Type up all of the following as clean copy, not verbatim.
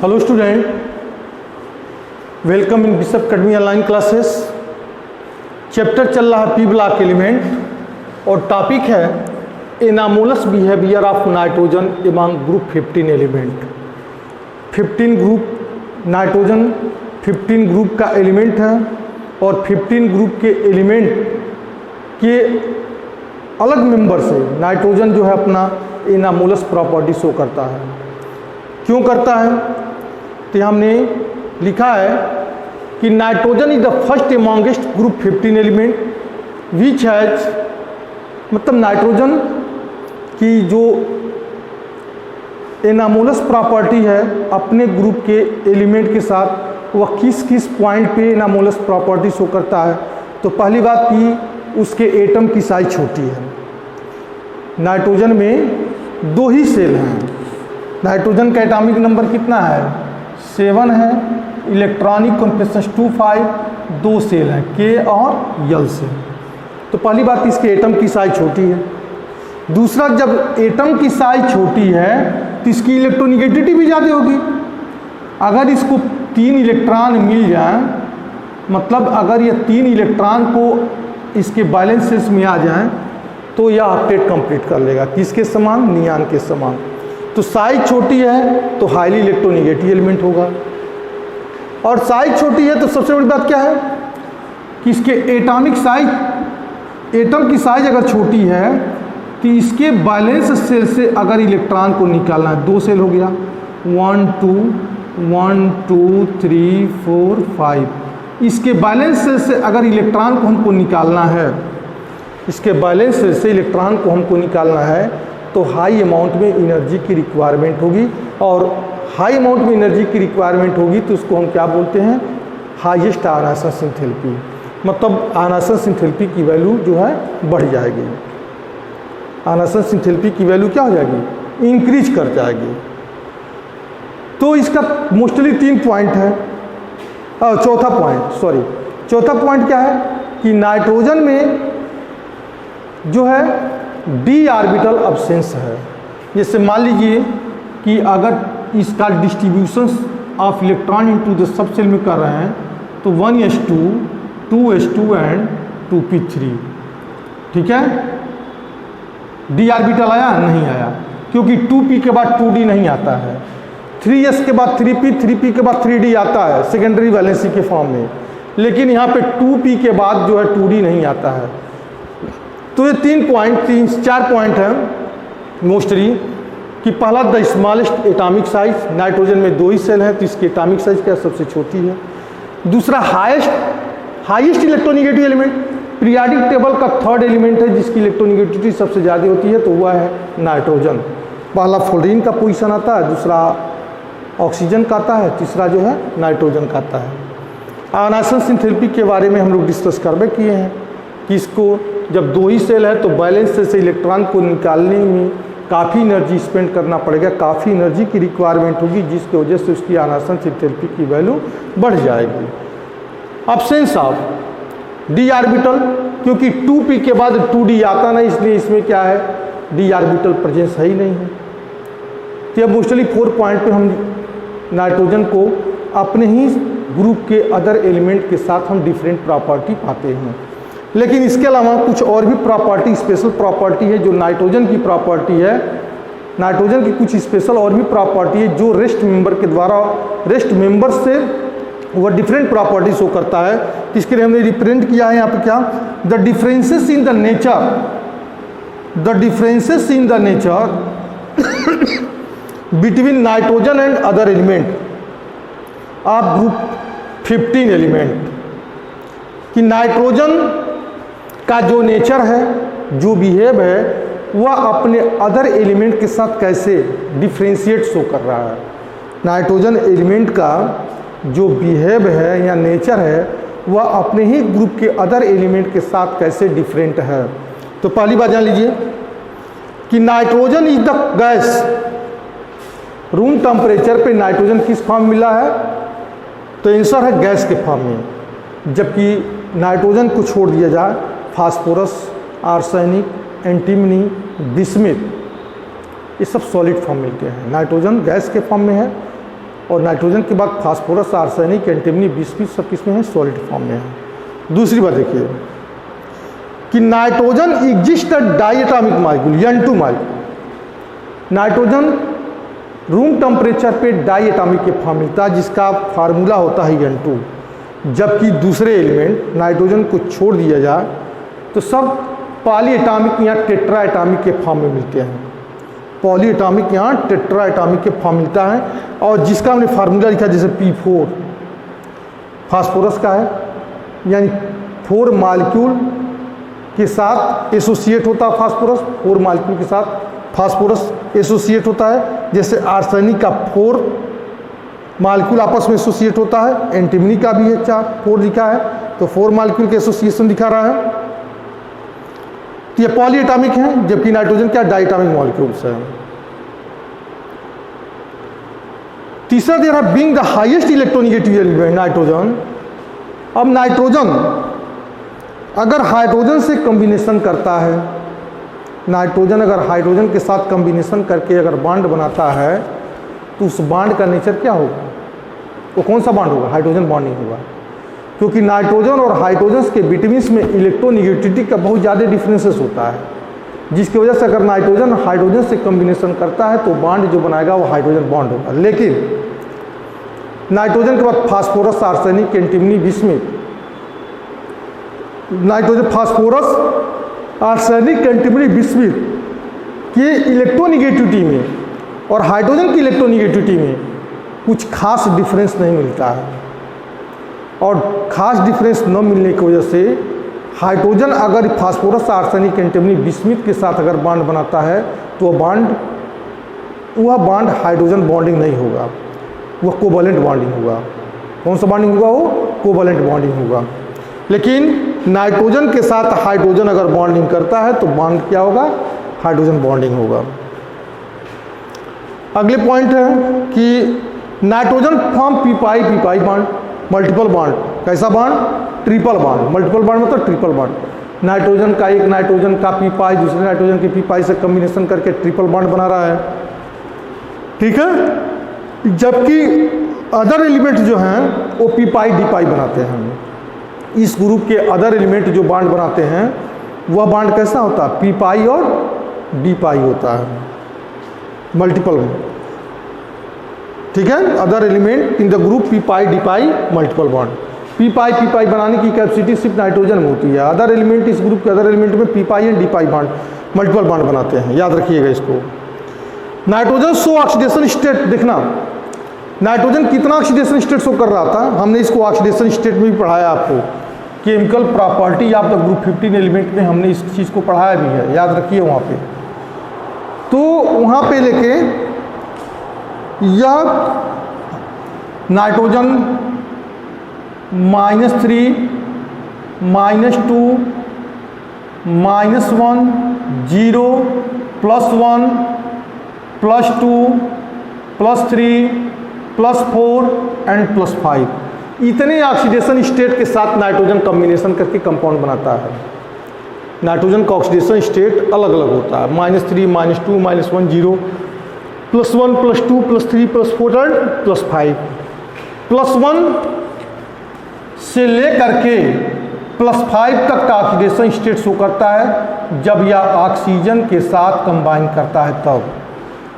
Hello student, welcome in bishop academy online classes. Chapter चल रहा है पी ब्लॉक एलिमेंट और टॉपिक है anomalous behaviour of nitrogen among group 15 element. 15 group nitrogen 15 group का element है और 15 ग्रुप के एलिमेंट के अलग मेंबर से नाइट्रोजन जो है अपना एनामोलस प्रॉपर्टी शो करता है। क्यों करता है? तो हमने लिखा है कि nitrogen is the first amongst group 15 element which has, मतलब नाइट्रोजन की जो एनामोलस प्रॉपर्टी है अपने ग्रुप के एलिमेंट के साथ वह किस किस पॉइंट पे एनामोलस प्रॉपर्टी शो करता है। तो पहली बात कि उसके एटम की साइज छोटी है। नाइट्रोजन में 2 ही सेल हैं। नाइट्रोजन का एटॉमिक नंबर कितना है? 7 है। इलेक्ट्रॉनिक कॉन्फिगरेशन 25, 2 सेल हैं के और यल से। तो पहली बात इसके एटम की साइज छोटी है। दूसरा, जब एटम की साइज छोटी है तो इसकी इलेक्ट्रोनिगेटिविटी भी ज़्यादा होगी। अगर इसको 3 इलेक्ट्रॉन मिल जाए, मतलब अगर ये 3 इलेक्ट्रॉन को इसके बैलेंस सेल्स में आ जाए तो यह ऑक्टेट कंप्लीट कर लेगा। किसके समान? नियान के समान। तो साइज छोटी है तो हाईली इलेक्ट्रोनिगेटिव एलिमेंट होगा। और साइज छोटी है तो सबसे बड़ी बात क्या है कि इसके एटॉमिक साइज, एटम की साइज अगर छोटी है तो इसके बैलेंस सेल से अगर इलेक्ट्रॉन को निकालना है, 2 सेल हो गया, 1 2 3 4 5। इसके बैलेंस सेल से अगर इलेक्ट्रॉन को हमको निकालना है, इसके बैलेंस सेल से इलेक्ट्रॉन को हमको निकालना है तो हाई अमाउंट में एनर्जी की रिक्वायरमेंट होगी। और हाई अमाउंट में एनर्जी की रिक्वायरमेंट होगी तो उसको हम क्या बोलते हैं? Highest ionization enthalpy. मतलब आयनाइजेशन एंथैल्पी की वैल्यू जो है बढ़ जाएगी। आयनाइजेशन एंथैल्पी की वैल्यू क्या हो जाएगी? इंक्रीज कर जाएगी। तो इसका मोस्टली 3 पॉइंट है। चौथा पॉइंट क्या है कि नाइट्रोजन में जो है डी ऑर्बिटल अब्सेंस है। जैसे मान लीजिए कि अगर इसका distribution of electron into the subshell में कर रहे हैं तो 1s2, 2s2 एंड 2p3। ठीक है, डी ऑर्बिटल आया? नहीं आया, क्योंकि 2p के बाद 2d नहीं आता है। 3s के बाद 3p, 3p के बाद 3d आता है सेकेंडरी वैलेंसी के फॉर्म में, लेकिन यहाँ पे 2p के बाद जो है 2d नहीं आता है। तो ये 4 पॉइंट हैं मोस्टली कि पहला the smallest atomic size. Nitrogen में 2 ही सेल हैं तो इसकी एटॉमिक साइज क्या सबसे छोटी है। दूसरा, highest electronegative element. Periodic table का 3rd एलिमेंट है जिसकी इलेक्ट्रोनिगेटिविटी सबसे ज़्यादा होती है तो वह है नाइट्रोजन। पहला फ्लोरीन का पोजीशन आता है, दूसरा ऑक्सीजन का आता है, तीसरा जो है नाइट्रोजन का आता है। आयनाइजेशन एंथैल्पी के बारे में हम लोग डिस्कस करबे किए हैं कि इसको जब 2 ही सेल है तो बैलेंस से इलेक्ट्रॉन को निकालने में काफ़ी एनर्जी स्पेंड करना पड़ेगा, काफ़ी एनर्जी की रिक्वायरमेंट होगी, जिसकी वजह से उसकी आयनाइजेशन एंथैल्पी की वैल्यू बढ़ जाएगी। अब्सेंस ऑफ डी ऑर्बिटल, क्योंकि 2p के बाद 2d आता नहीं, इसलिए इसमें क्या है? डी ऑर्बिटल प्रेजेंस है ही नहीं है। तो अब मोस्टली 4 पॉइंट पे हम नाइट्रोजन को अपने ही ग्रुप के अदर एलिमेंट के साथ हम डिफरेंट प्रॉपर्टी पाते हैं। लेकिन इसके अलावा कुछ और भी प्रॉपर्टी, स्पेशल प्रॉपर्टी है जो नाइट्रोजन की प्रॉपर्टी है। नाइट्रोजन की कुछ स्पेशल और भी प्रॉपर्टी है जो रेस्ट मेंबर के द्वारा, रेस्ट मेंबर से वह डिफरेंट प्रॉपर्टी शो करता है। इसके लिए हमने रिप्रेजेंट किया है यहाँ पे क्या? The differences in the nature between nitrogen and other element of group 15 element. कि नाइट्रोजन का जो नेचर है, जो बिहेव है, वह अपने अदर एलिमेंट के साथ कैसे डिफ्रेंशिएट शो कर रहा है। नाइट्रोजन एलिमेंट का जो बिहेव है या नेचर है वह अपने ही ग्रुप के अदर एलिमेंट के साथ कैसे डिफरेंट है। तो पहली बात जान लीजिए कि nitrogen is the gas. Room temperature पे नाइट्रोजन किस फॉर्म मिला है? तो आंसर है गैस के फॉर्म में। जबकि नाइट्रोजन को छोड़ दिया जाए, फास्फोरस, आर्सेनिक, एंटीमनी, बिस्मिथ, ये सब सॉलिड फॉर्म मिलते हैं। नाइट्रोजन गैस के फॉर्म में है और नाइट्रोजन के बाद फास्फोरस, आर्सेनिक, एंटीमनी, बिस्मुथ सब किस में है? सॉलिड फॉर्म में है। दूसरी बात देखिए कि nitrogen exist diatomic molecule N2 molecule. Nitrogen room temperature पे डाई एटॉमिक के फॉर्म मिलता है जिसका फार्मूला होता है N2। जबकि दूसरे एलिमेंट नाइट्रोजन को छोड़ दिया जाए तो सब पॉली एटॉमिक या टेट्रा एटॉमिक के फॉर्म में मिलते हैं। पॉली एटॉमिक या टेट्रा एटॉमिक के फॉर्म मिलता है और जिसका हमने फार्मूला लिखा जैसे P4 फास्फोरस का है, यानी 4 मॉलिक्यूल के साथ एसोसिएट होता है फास्फोरस, 4 मॉलिक्यूल के साथ फास्फोरस एसोसिएट होता है। जैसे आर्सेनिक का 4 मॉलिक्यूल आपस में एसोसिएट होता है, एंटीमनी का भी है 4 लिखा है, तो 4 मॉलिक्यूल के एसोसिएशन दिखा रहा है। तो ये पॉली एटॉमिक है, जबकि नाइट्रोजन क्या डाई एटॉमिक मॉलिक्यूल्स है। तीसरा दे रहा being the highest electronegative element nitrogen. अब नाइट्रोजन अगर हाइड्रोजन से कॉम्बिनेशन करता है, नाइट्रोजन अगर हाइड्रोजन के साथ कॉम्बिनेशन करके अगर बॉन्ड बनाता है तो उस बॉन्ड का नेचर क्या होगा? वो कौन सा बॉन्ड होगा? हाइड्रोजन बॉन्डिंग होगा, क्योंकि नाइट्रोजन और हाइड्रोजन के बिटवीन में इलेक्ट्रोनेगेटिविटी का बहुत ज़्यादा डिफरेंसेस होता है, जिसकी वजह से अगर नाइट्रोजन हाइड्रोजन से कॉम्बिनेशन करता है तो बॉन्ड जो बनाएगा वो हाइड्रोजन बॉन्ड होगा। लेकिन नाइट्रोजन के बाद phosphorus, arsenic, antimony, bismuth, nitrogen phosphorus, arsenic, antimony, bismuth के इलेक्ट्रोनेगेटिविटी में और हाइड्रोजन की इलेक्ट्रोनेगेटिविटी में कुछ खास डिफरेंस नहीं मिलता है। और खास डिफरेंस न मिलने की वजह से हाइड्रोजन अगर फास्फोरस, आर्सेनिक, एंटीमनी, बिस्मुथ के साथ अगर बॉन्ड बनाता है तो वह बॉन्ड हाइड्रोजन बॉन्डिंग नहीं होगा, वह कोवैलेंट बॉन्डिंग होगा। कौन सा बॉन्डिंग होगा? वो कोवैलेंट बॉन्डिंग होगा। लेकिन नाइट्रोजन के साथ हाइड्रोजन अगर बॉन्डिंग करता है तो बॉन्ड क्या होगा? हाइड्रोजन बॉन्डिंग होगा। अगले पॉइंट है कि nitrogen form p pi bond, multiple bond. कैसा bond? Triple bond. Multiple bond मतलब ट्रिपल बॉन्ड। नाइट्रोजन का एक नाइट्रोजन का पी पाई दूसरे नाइट्रोजन के पी पाई से कॉम्बिनेशन करके ट्रिपल बॉन्ड बना रहा है, ठीक है। जबकि अदर एलिमेंट जो हैं वो पी पाई डी पाई बनाते हैं। इस ग्रुप के अदर एलिमेंट जो बॉन्ड बनाते हैं वह बॉन्ड कैसा होता है? पी पाई और डी पाई होता है, मल्टीपल, ठीक है। Other element in the group p pi d pi multiple bond. P pi बनाने की कैपेसिटी सिर्फ नाइट्रोजन में होती है। अदर एलिमेंट, इस ग्रुप के अदर एलिमेंट में p pi and d pi bond, multiple bond बनाते हैं, याद रखिएगा इसको। Nitrogen show oxidation state. देखना नाइट्रोजन कितना ऑक्सीडेशन स्टेट शो कर रहा था, हमने इसको ऑक्सीडेशन स्टेट में भी पढ़ाया आपको। Chemical property of the group 15 element में हमने इस चीज़ को पढ़ाया भी है, याद रखिए वहाँ पे। तो वहाँ पे लेके यह नाइट्रोजन -3, -2, -1, 0, +1, +2, +3, +4 एंड +5 इतने ऑक्सीडेशन स्टेट के साथ नाइट्रोजन कॉम्बिनेशन करके कंपाउंड बनाता है। नाइट्रोजन का ऑक्सीडेशन स्टेट अलग अलग होता है, -3, -2, -1, 0, +1, +2, +3, +4 एंड +5। +1 से लेकर के +5 तक का ऑक्सीडेशन स्टेट शो करता है जब यह ऑक्सीजन के साथ कंबाइन करता है तब।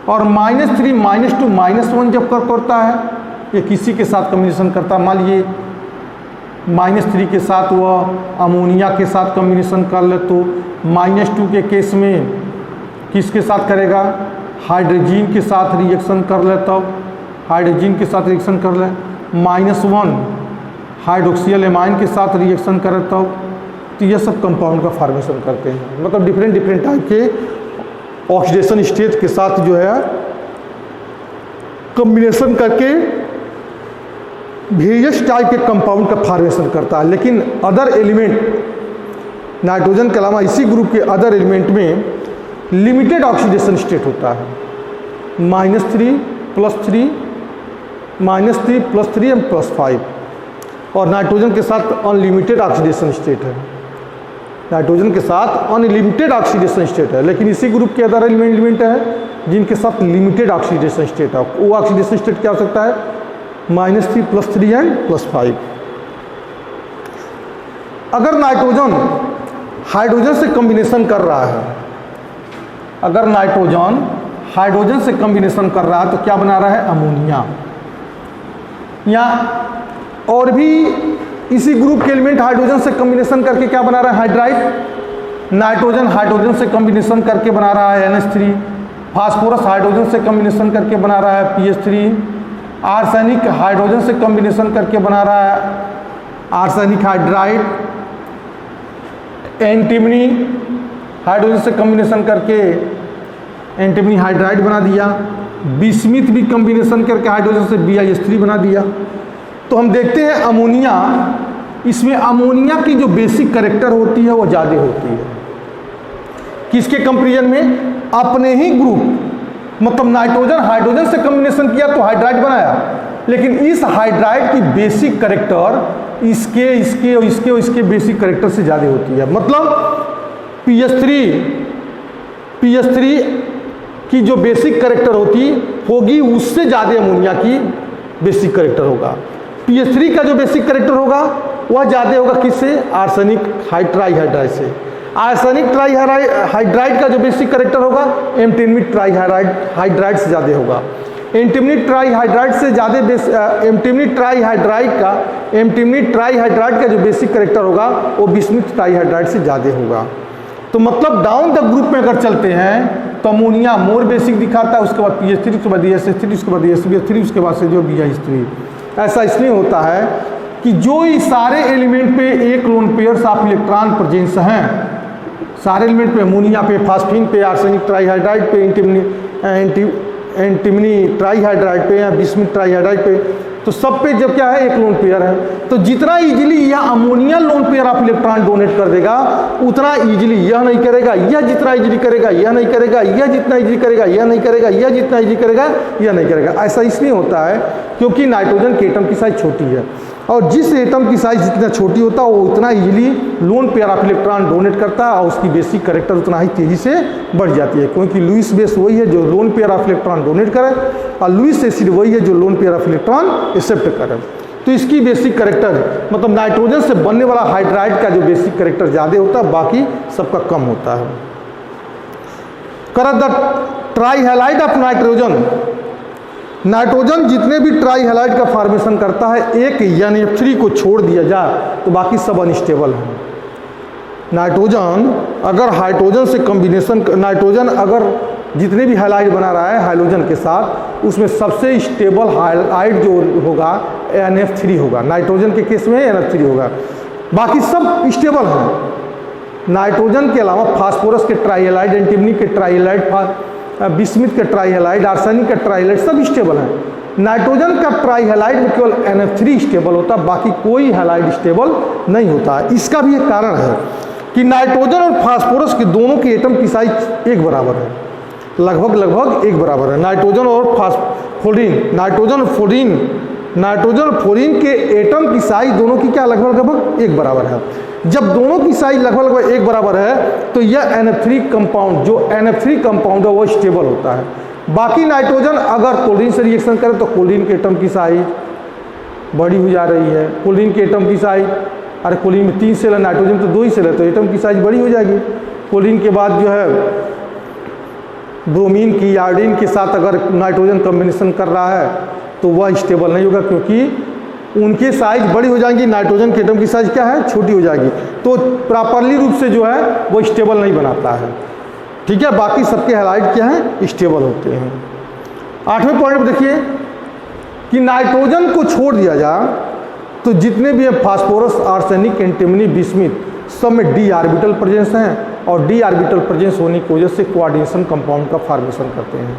और -3, -2, -1 जब करता है, ये किसी के साथ कम्बिनेशन करता है, मान लीजिए -3 के साथ वह अमोनिया के साथ कम्बिनेशन कर ले तो -2 के केस में किसके साथ करेगा? हाइड्रोजन के साथ रिएक्शन कर ले, तब हाइड्रोजन के साथ रिएक्शन कर ले। -1 हाइड्रोक्सियल एमाइन के साथ रिएक्शन करे तब। तो ये सब कंपाउंड का फॉर्मेशन करते हैं, मतलब डिफरेंट टाइप के ऑक्सीडेशन स्टेट के साथ जो है कॉम्बिनेशन करके वेरियस टाइप के कंपाउंड का फॉर्मेशन करता है। लेकिन अदर एलिमेंट नाइट्रोजन के अलावा इसी ग्रुप के अदर एलिमेंट में लिमिटेड ऑक्सीडेशन स्टेट होता है, -3, +3, -3, +3 एंड +5। और नाइट्रोजन के साथ अनलिमिटेड ऑक्सीडेशन स्टेट है, नाइट्रोजन के साथ अनलिमिटेड ऑक्सीडेशन स्टेट है। लेकिन इसी ग्रुप के अदर एलिमेंट है जिनके साथ लिमिटेड ऑक्सीडेशन स्टेट है। वो ऑक्सीडेशन स्टेट क्या हो सकता है? -3 +3 एंड +5। अगर नाइट्रोजन हाइड्रोजन से कॉम्बिनेशन कर रहा है, अगर नाइट्रोजन हाइड्रोजन से कॉम्बिनेशन कर रहा है तो क्या बना रहा है? अमोनिया। या और भी इसी ग्रुप के एलिमेंट हाइड्रोजन से कॉम्बिनेशन करके क्या बना रहा है? हाइड्राइड। नाइट्रोजन हाइड्रोजन से कॉम्बिनेशन करके बना रहा है NH3। फास्फोरस हाइड्रोजन से कॉम्बिनेशन करके बना रहा है PH3। आर्सेनिक हाइड्रोजन से कॉम्बिनेशन करके बना रहा है आर्सेनिक हाइड्राइड। एंटीमनी हाइड्रोजन से कॉम्बिनेशन करके एंटीमनी हाइड्राइड बना दिया। बिस्मिथ भी कॉम्बिनेशन करके हाइड्रोजन से BiH3 बना दिया। तो हम देखते हैं अमोनिया, इसमें अमोनिया की जो बेसिक कैरेक्टर होती है वो ज़्यादा होती है। किसके कंपेरिजन में? अपने ही ग्रुप, मतलब नाइट्रोजन हाइड्रोजन से कॉम्बिनेशन किया तो हाइड्राइड बनाया, लेकिन इस हाइड्राइड की बेसिक कैरेक्टर इसके इसके और इसके और इसके बेसिक कैरेक्टर से ज़्यादा होती है। मतलब PH3 की जो बेसिक कैरेक्टर होगी उससे ज़्यादा अमोनिया की बेसिक कैरेक्टर होगा। PH3 का जो बेसिक कैरेक्टर होगा वह ज़्यादा होगा किससे? आर्सेनिक ट्राइहाइड्राइड से। आर्सेनिक ट्राइहाइड्राइड का जो बेसिक कैरेक्टर होगा एंटीमनी ट्राइहाइड्राइड से ज़्यादा होगा। एंटीमनी ट्राइहाइड्राइड से ज़्यादा एंटीमनी ट्राइहाइड्राइड का जो बेसिक कैरेक्टर होगा वो बिस्मिथ ट्राइहाइड्राइड से ज़्यादा होगा। तो मतलब डाउन द ग्रुप में अगर चलते हैं तो अमोनिया मोर बेसिक दिखाता है, उसके बाद PH3, उसके बाद SH3, उसके बाद SBH3, उसके बाद से जो BiH3। ऐसा इसलिए होता है कि जो इस सारे एलिमेंट पे एक lone pairs of electron presence हैं, सारे एलिमेंट पे, अमोनिया पे, फास्फीन पे, आर्सेनिक ट्राइहाइड्राइड पे, एंटीमनी ट्राइहाइड्राइड पे या बिस्मिथ ट्राइहाइड्राइड पे, तो सब पे जब क्या है? एक लोन पेयर है। तो जितना इजीली यह ammonia loan pair of electron donate कर देगा उतना इजीली यह नहीं करेगा, यह जितना इजीली करेगा यह नहीं करेगा, यह जितना इजीली करेगा यह नहीं करेगा, यह जितना इजीली करेगा यह नहीं करेगा। ऐसा इसलिए होता है क्योंकि नाइट्रोजन के एटम की साइज छोटी है, और जिस एटम की साइज जितना छोटी होता है वो उतना easily loan pair of electron donate करता है और उसकी बेसिक कैरेक्टर उतना ही तेजी से बढ़ जाती है, क्योंकि लुईस बेस वही है जो lone pair of electron donate करे और लुईस एसिड वही है जो lone pair of electron accept करे। तो इसकी बेसिक कैरेक्टर मतलब नाइट्रोजन से बनने वाला हाइड्राइड का जो बेसिक कैरेक्टर ज़्यादा होता है, बाकी सबका कम होता है। The trihalide of nitrogen, nitrogen जितने भी ट्राइहैलाइड का फॉर्मेशन करता है, एक NF3 को छोड़ दिया जाए तो बाकी सब अनस्टेबल हैं। नाइट्रोजन अगर हाइड्रोजन से कॉम्बिनेशन, नाइट्रोजन अगर जितने भी हैलाइड बना रहा है हाइड्रोजन के साथ, उसमें सबसे स्टेबल हाइलाइड जो होगा NF3 होगा। नाइट्रोजन के केस में NF3 होगा, बाकी सब स्टेबल हैं। नाइट्रोजन के अलावा फास्फोरस के ट्राइहैलाइड, एंटीमनी के ट्राइहैलाइड, बिस्मिथ के ट्राइहैलाइड, आर्सेनिक का ट्राइहैलाइड सब स्टेबल हैं। नाइट्रोजन का ट्राइहैलाइड में केवल NF3 स्टेबल होता है, बाकी कोई हैलाइड स्टेबल नहीं होता है। इसका भी एक कारण है कि नाइट्रोजन और फास्फोरस के दोनों के एटम की साइज एक बराबर है, लगभग एक बराबर है। नाइट्रोजन और नाइट्रोजन और फ्लोरीन के एटम की साइज दोनों की क्या लगभग एक बराबर है। जब दोनों की साइज लगभग एक बराबर है तो यह NF3 कंपाउंड, जो NF3 कंपाउंड है वो स्टेबल होता है। बाकी नाइट्रोजन अगर क्लोरीन से रिएक्शन करे तो क्लोरीन के एटम की साइज बड़ी हो जा रही है। क्लोरीन के एटम की साइज, अरे क्लोरीन में 3 सेल है, नाइट्रोजन तो 2 ही सेल है, तो एटम की साइज बड़ी हो जाएगी। क्लोरीन के बाद जो है ब्रोमीन की, आयोडीन के साथ अगर नाइट्रोजन कॉम्बिनेशन कर रहा है तो वह स्टेबल नहीं होगा, क्योंकि उनके साइज बड़ी हो जाएंगी, नाइट्रोजन के एटम की साइज क्या है? छोटी हो जाएगी, तो प्रॉपरली रूप से जो है वो स्टेबल नहीं बनाता है। ठीक है, बाकी सबके हैलाइड क्या है? स्टेबल होते हैं। 8वें पॉइंट में देखिए कि नाइट्रोजन को छोड़ दिया जाए तो जितने भी हैं फास्फोरस, आर्सेनिक, एंटीमनी, बिस्मिथ, सब में d ऑर्बिटल प्रेजेंस हैं, और d ऑर्बिटल प्रेजेंस होने की वजह से कोऑर्डिनेशन कंपाउंड का फॉर्मेशन करते हैं।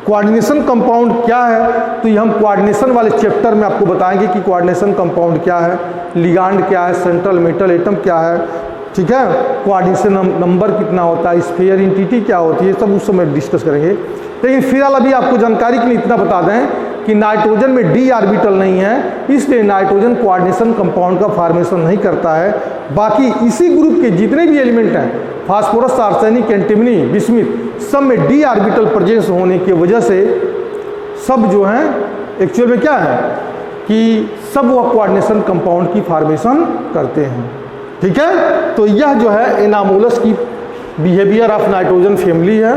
कोऑर्डिनेशन कंपाउंड क्या है? तो ये हम कोऑर्डिनेशन वाले चैप्टर में आपको बताएंगे कि कोऑर्डिनेशन कंपाउंड क्या है, लिगांड क्या है, सेंट्रल मेटल एटम क्या है, ठीक है, कोऑर्डिनेशन नंबर कितना होता है, स्फीयर एंटिटी क्या होती है, सब उस समय डिस्कस करेंगे। लेकिन फिलहाल अभी आपको जानकारी के लिए इतना बता दें कि नाइट्रोजन में d ऑर्बिटल नहीं है, इसलिए नाइट्रोजन कोऑर्डिनेशन कंपाउंड का फॉर्मेशन नहीं करता है। बाकी इसी ग्रुप के जितने भी एलिमेंट हैं, फास्फोरस, आर्सेनिक, एंटीमनी, बिस्मिथ, सब में d ऑर्बिटल प्रेजेंस होने की वजह से सब जो हैं एक्चुअल में क्या है? कि सब वह कोऑर्डिनेशन कंपाउंड की फॉर्मेशन करते हैं। ठीक है, तो यह जो है एनामोलस की बिहेवियर ऑफ नाइट्रोजन फैमिली है।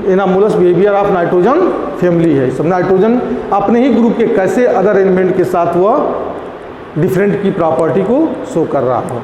Anomalous behaviour of nitrogen family है। सब नाइट्रोजन अपने ही ग्रुप के कैसे अदर एलिमेंट के साथ वह डिफरेंट की प्रॉपर्टी को शो कर रहा हो।